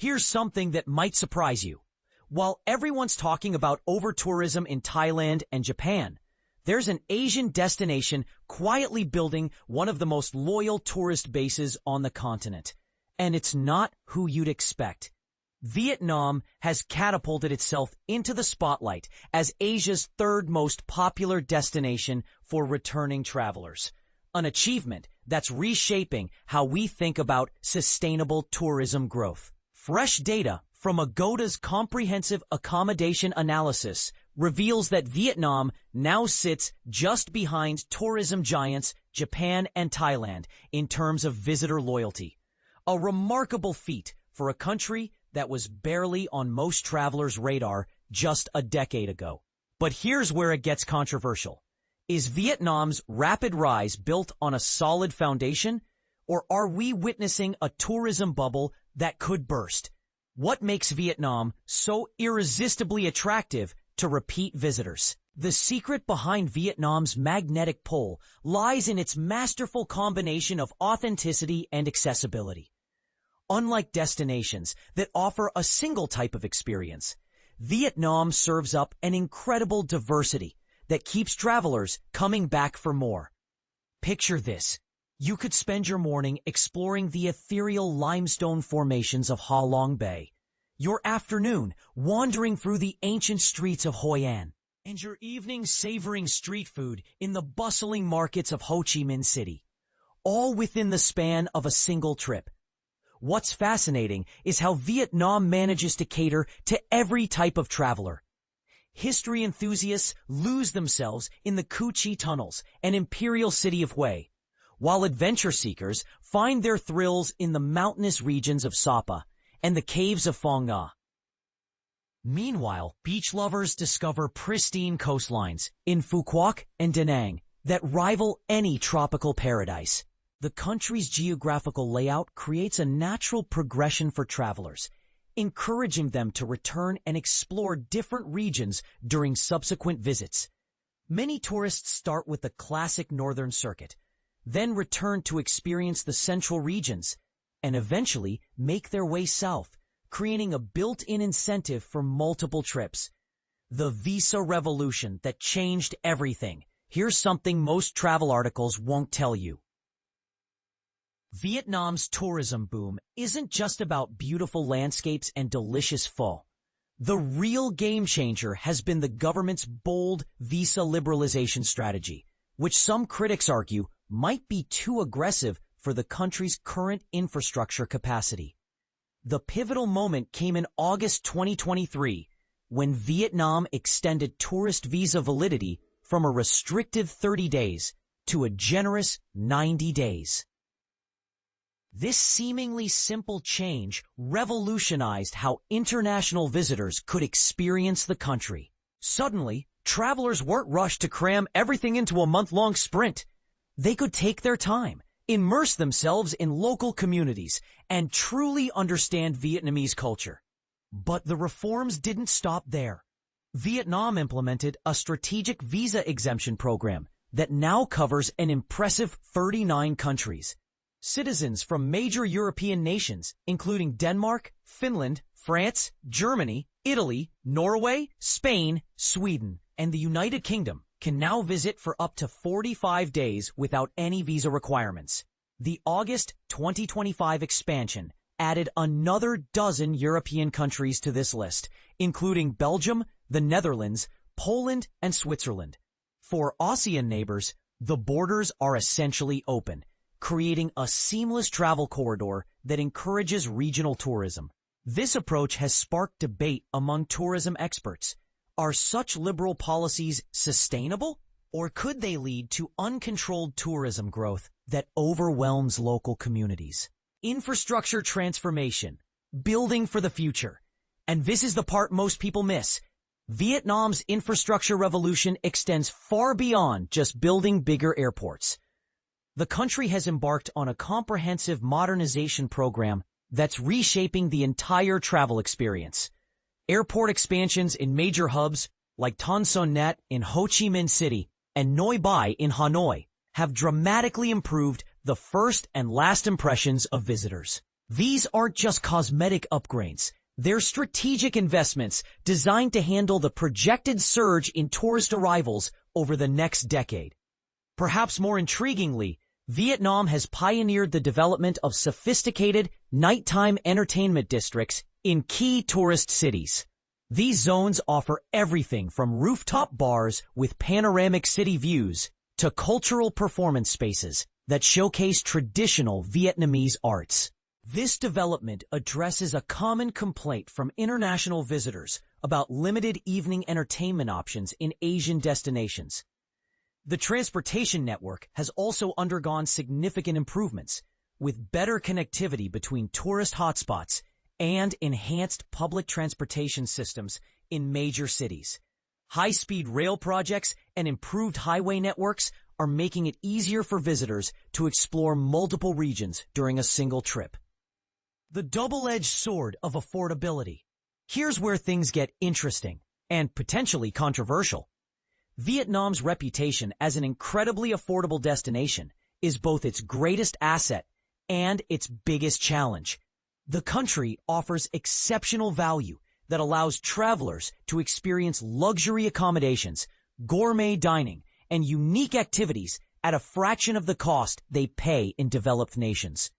Here's something that might surprise you. While everyone's talking about over-tourism in Thailand and Japan, there's an Asian destination quietly building one of the most loyal tourist bases on the continent. And it's not who you'd expect. Vietnam has catapulted itself into the spotlight as Asia's third most popular destination for returning travelers. An achievement that's reshaping how we think about sustainable tourism growth. Fresh data from Agoda's comprehensive accommodation analysis reveals that Vietnam now sits just behind tourism giants Japan and Thailand in terms of visitor loyalty. A remarkable feat for a country that was barely on most travelers' radar just a decade ago. But here's where it gets controversial. Is Vietnam's rapid rise built on a solid foundation, or are we witnessing a tourism bubble that could burst? What makes Vietnam so irresistibly attractive to repeat visitors? The secret behind Vietnam's magnetic pull lies in its masterful combination of authenticity and accessibility. Unlike destinations that offer a single type of experience, Vietnam serves up an incredible diversity that keeps travelers coming back for more. Picture this. You could spend your morning exploring the ethereal limestone formations of Ha Long Bay, your afternoon wandering through the ancient streets of Hoi An, and your evening savoring street food in the bustling markets of Ho Chi Minh City, all within the span of a single trip. What's fascinating is how Vietnam manages to cater to every type of traveler. History enthusiasts lose themselves in the Cu Chi tunnels and imperial city of Hue, while adventure seekers find their thrills in the mountainous regions of Sapa and the caves of Phong Nha. Meanwhile, beach lovers discover pristine coastlines in Phu Quoc and Da Nang that rival any tropical paradise. The country's geographical layout creates a natural progression for travelers, encouraging them to return and explore different regions during subsequent visits. Many tourists start with the classic northern circuit, then return to experience the central regions, and eventually make their way south, creating a built-in incentive for multiple trips. The visa revolution that changed everything. Here's something most travel articles won't tell you. Vietnam's tourism boom isn't just about beautiful landscapes and delicious pho. The real game changer has been the government's bold visa liberalization strategy, which some critics argue might be too aggressive for the country's current infrastructure capacity. The pivotal moment came in August 2023, when Vietnam extended tourist visa validity from a restrictive 30 days to a generous 90 days. This seemingly simple change revolutionized how international visitors could experience the country. Suddenly, travelers weren't rushed to cram everything into a month-long sprint. They could take their time, immerse themselves in local communities, and truly understand Vietnamese culture. But the reforms didn't stop there. Vietnam implemented a strategic visa exemption program that now covers an impressive 39 countries. Citizens from major European nations, including Denmark, Finland, France, Germany, Italy, Norway, Spain, Sweden, and the United Kingdom, can now visit for up to 45 days without any visa requirements. The August 2025 expansion added another dozen European countries to this list, including Belgium, the Netherlands, Poland, and Switzerland. For ASEAN neighbors, the borders are essentially open, creating a seamless travel corridor that encourages regional tourism. This approach has sparked debate among tourism experts. Are such liberal policies sustainable, or could they lead to uncontrolled tourism growth that overwhelms local communities? Infrastructure transformation, building for the future. And this is the part most people miss. Vietnam's infrastructure revolution extends far beyond just building bigger airports. The country has embarked on a comprehensive modernization program that's reshaping the entire travel experience. Airport expansions in major hubs like Tan Son Nhat in Ho Chi Minh City and Noi Bai in Hanoi have dramatically improved the first and last impressions of visitors. These aren't just cosmetic upgrades. They're strategic investments designed to handle the projected surge in tourist arrivals over the next decade. Perhaps more intriguingly, Vietnam has pioneered the development of sophisticated nighttime entertainment districts in key tourist cities. These zones offer everything from rooftop bars with panoramic city views to cultural performance spaces that showcase traditional Vietnamese arts. This development addresses a common complaint from international visitors about limited evening entertainment options in Asian destinations. The transportation network has also undergone significant improvements, with better connectivity between tourist hotspots and enhanced public transportation systems in major cities. High-speed rail projects and improved highway networks are making it easier for visitors to explore multiple regions during a single trip. The double-edged sword of affordability. Here's where things get interesting and potentially controversial. Vietnam's reputation as an incredibly affordable destination is both its greatest asset and its biggest challenge. The country offers exceptional value that allows travelers to experience luxury accommodations, gourmet dining, and unique activities at a fraction of the cost they pay in developed nations.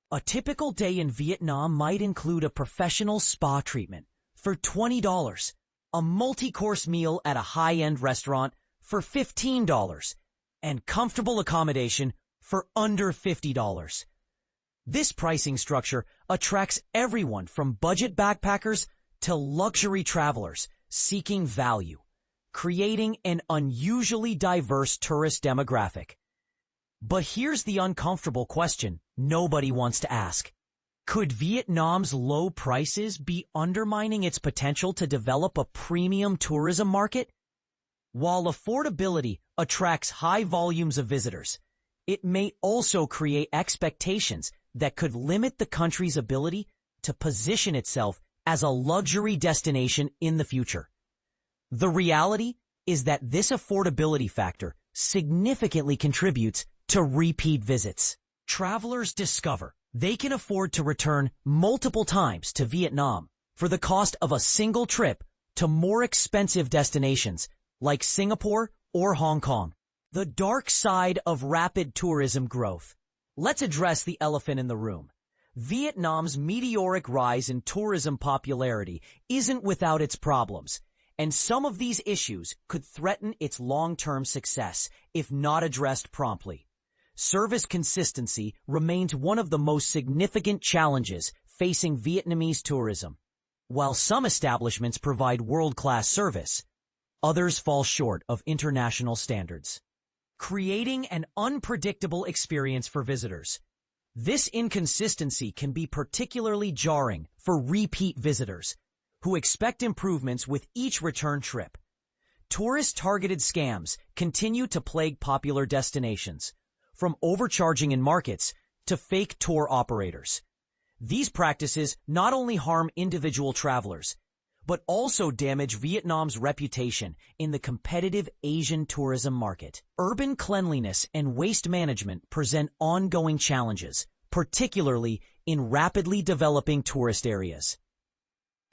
A typical day in Vietnam might include a professional spa treatment for $20, a multi-course meal at a high-end restaurant for $15, and comfortable accommodation for under $50. This pricing structure attracts everyone from budget backpackers to luxury travelers seeking value, creating an unusually diverse tourist demographic. But here's the uncomfortable question nobody wants to ask. Could Vietnam's low prices be undermining its potential to develop a premium tourism market? While affordability attracts high volumes of visitors, it may also create expectations that could limit the country's ability to position itself as a luxury destination in the future. The reality is that this affordability factor significantly contributes to repeat visits. Travelers discover they can afford to return multiple times to Vietnam for the cost of a single trip to more expensive destinations like Singapore or Hong Kong. The dark side of rapid tourism growth. Let's address the elephant in the room. Vietnam's meteoric rise in tourism popularity isn't without its problems, and some of these issues could threaten its long-term success if not addressed promptly. Service consistency remains one of the most significant challenges facing Vietnamese tourism. While some establishments provide world-class service, others fall short of international standards, creating an unpredictable experience for visitors. This inconsistency can be particularly jarring for repeat visitors who expect improvements with each return trip. Tourist-targeted scams continue to plague popular destinations, from overcharging in markets to fake tour operators. These practices not only harm individual travelers, but also damage Vietnam's reputation in the competitive Asian tourism market. Urban cleanliness and waste management present ongoing challenges, particularly in rapidly developing tourist areas.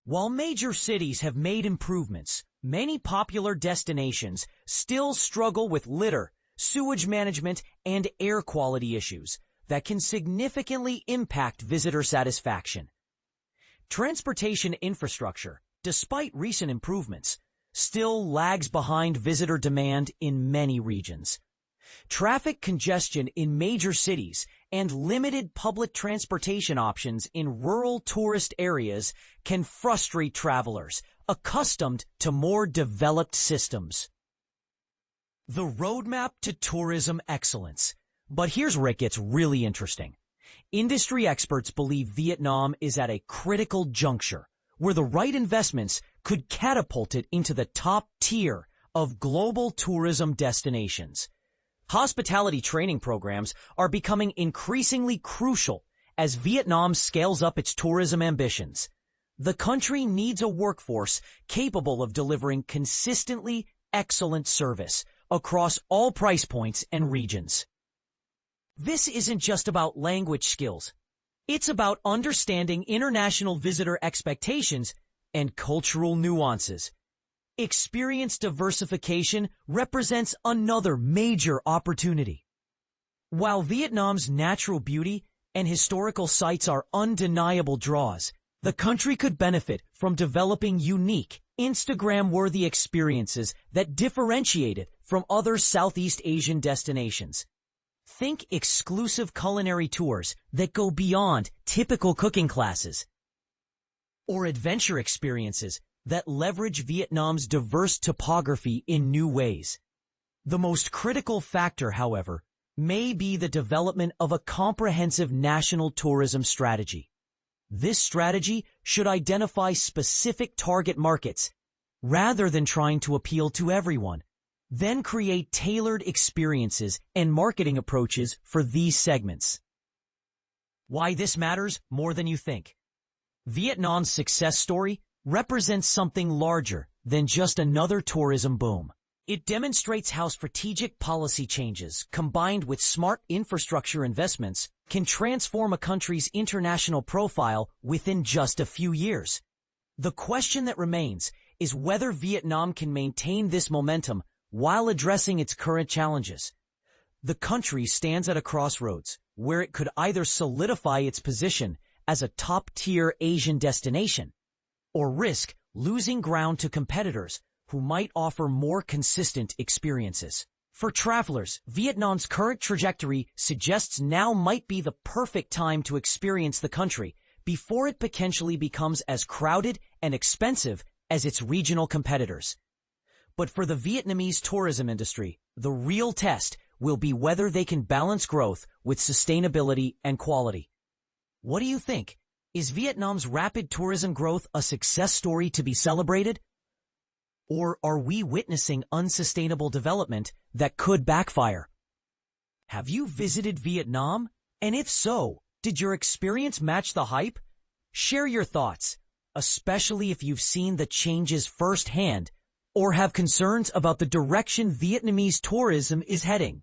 While major cities have made improvements, many popular destinations still struggle with litter, sewage management, and air quality issues that can significantly impact visitor satisfaction. Transportation infrastructure, despite recent improvements, still lags behind visitor demand in many regions. Traffic congestion in major cities and limited public transportation options in rural tourist areas can frustrate travelers accustomed to more developed systems. The roadmap to tourism excellence. But here's where it gets really interesting. Industry experts believe Vietnam is at a critical juncture where the right investments could catapult it into the top tier of global tourism destinations. Hospitality training programs are becoming increasingly crucial as Vietnam scales up its tourism ambitions. The country needs a workforce capable of delivering consistently excellent service across all price points and regions. This isn't just about language skills. It's about understanding international visitor expectations and cultural nuances. Experience diversification represents another major opportunity. While Vietnam's natural beauty and historical sites are undeniable draws, the country could benefit from developing unique, Instagram-worthy experiences that differentiate it from other Southeast Asian destinations. Think exclusive culinary tours that go beyond typical cooking classes, or adventure experiences that leverage Vietnam's diverse topography in new ways. The most critical factor, however, may be the development of a comprehensive national tourism strategy. This strategy should identify specific target markets rather than trying to appeal to everyone. Then create tailored experiences and marketing approaches for these segments. Why this matters more than you think. Vietnam's success story represents something larger than just another tourism boom. It demonstrates how strategic policy changes, combined with smart infrastructure investments, can transform a country's international profile within just a few years. The question that remains is whether Vietnam can maintain this momentum while addressing its current challenges. The country stands at a crossroads where it could either solidify its position as a top-tier Asian destination or risk losing ground to competitors who might offer more consistent experiences. For travelers, Vietnam's current trajectory suggests now might be the perfect time to experience the country before it potentially becomes as crowded and expensive as its regional competitors. But for the Vietnamese tourism industry, the real test will be whether they can balance growth with sustainability and quality. What do you think? Is Vietnam's rapid tourism growth a success story to be celebrated? Or are we witnessing unsustainable development that could backfire? Have you visited Vietnam? And if so, did your experience match the hype? Share your thoughts, especially if you've seen the changes firsthand or have concerns about the direction Vietnamese tourism is heading.